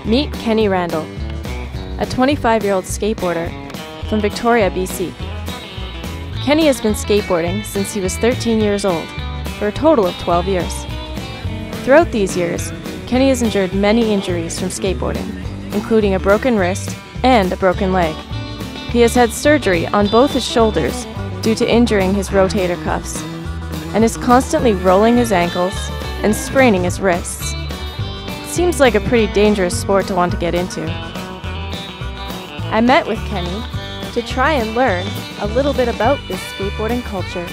Meet Kenny Randall, a 25-year-old skateboarder from Victoria, BC. Kenny has been skateboarding since he was 13 years old, for a total of 12 years. Throughout these years, Kenny has endured many injuries from skateboarding, including a broken wrist and a broken leg. He has had surgery on both his shoulders due to injuring his rotator cuffs, and is constantly rolling his ankles and spraining his wrists. It seems like a pretty dangerous sport to want to get into. I met with Kenny to try and learn a little bit about this skateboarding culture.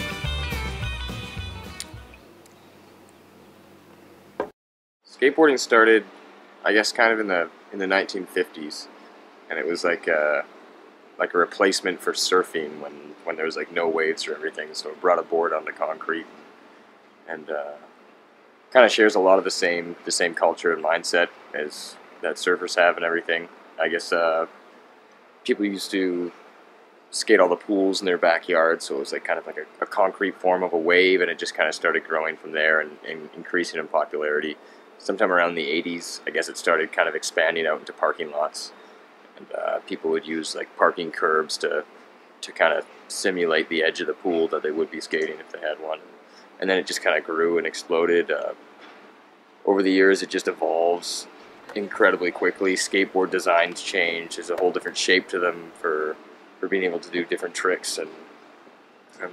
Skateboarding started, I guess, kind of in the 1950s, and it was like a replacement for surfing when there was like no waves or everything. So it brought a board onto concrete, and kind of shares a lot of the same culture and mindset as that surfers have and everything. I guess people used to skate all the pools in their backyard, so it was like kind of like a concrete form of a wave, and it just kind of started growing from there and increasing in popularity. Sometime around the 80s, I guess it started kind of expanding out into parking lots, and people would use like parking curbs to kind of simulate the edge of the pool that they would be skating if they had one. And then it just kind of grew and exploded. Over the years, it just evolves incredibly quickly. Skateboard designs change. There's a whole different shape to them for being able to do different tricks, and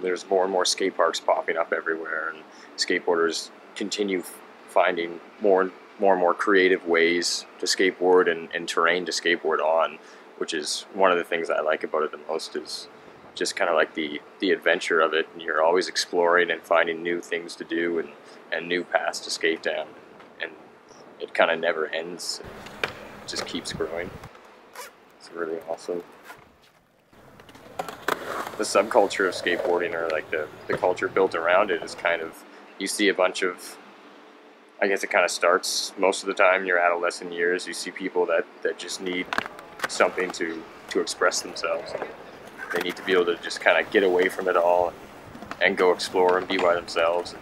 there's more and more skate parks popping up everywhere, and skateboarders continue finding more and more creative ways to skateboard and terrain to skateboard on, which is one of the things I like about it the most, is just kind of like the adventure of it, and you're always exploring and finding new things to do and new paths to skate down, and it kind of never ends. It just keeps growing. It's really awesome. The subculture of skateboarding, or like the culture built around it, is kind of, you see a bunch of, I guess it kind of starts most of the time in your adolescent years. You see people that just need something to express themselves. They need to be able to just kind of get away from it all and go explore and be by themselves.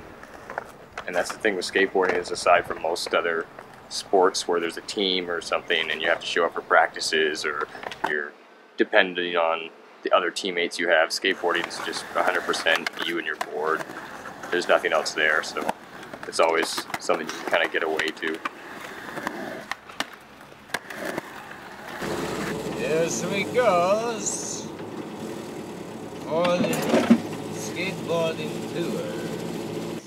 And that's the thing with skateboarding, is aside from most other sports where there's a team or something and you have to show up for practices or you're depending on the other teammates you have, skateboarding is just 100% you and your board. There's nothing else there, so it's always something you can kind of get away to. Yes, we goes for the skateboarding tour.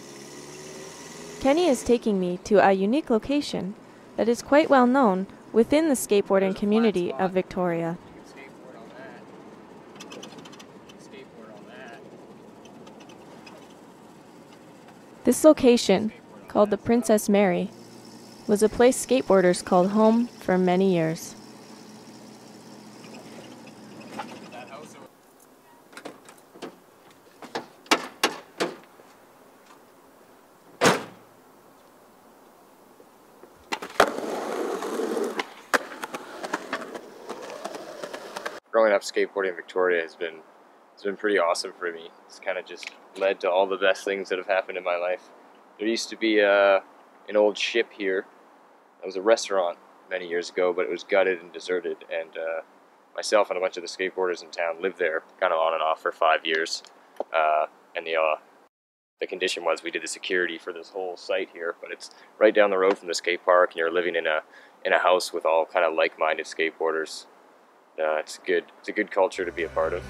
Kenny is taking me to a unique location that is quite well known within the skateboarding community of Victoria. This location, called the Princess Mary, was a place skateboarders called home for many years. Growing up skateboarding in Victoria has been pretty awesome for me. It's kind of just led to all the best things that have happened in my life. There used to be an old ship here. It was a restaurant many years ago, but it was gutted and deserted, and myself and a bunch of the skateboarders in town lived there kind of on and off for 5 years. And the condition was we did the security for this whole site here, but it's right down the road from the skate park, and you're living in a house with all kind of like-minded skateboarders. It's a good culture to be a part of.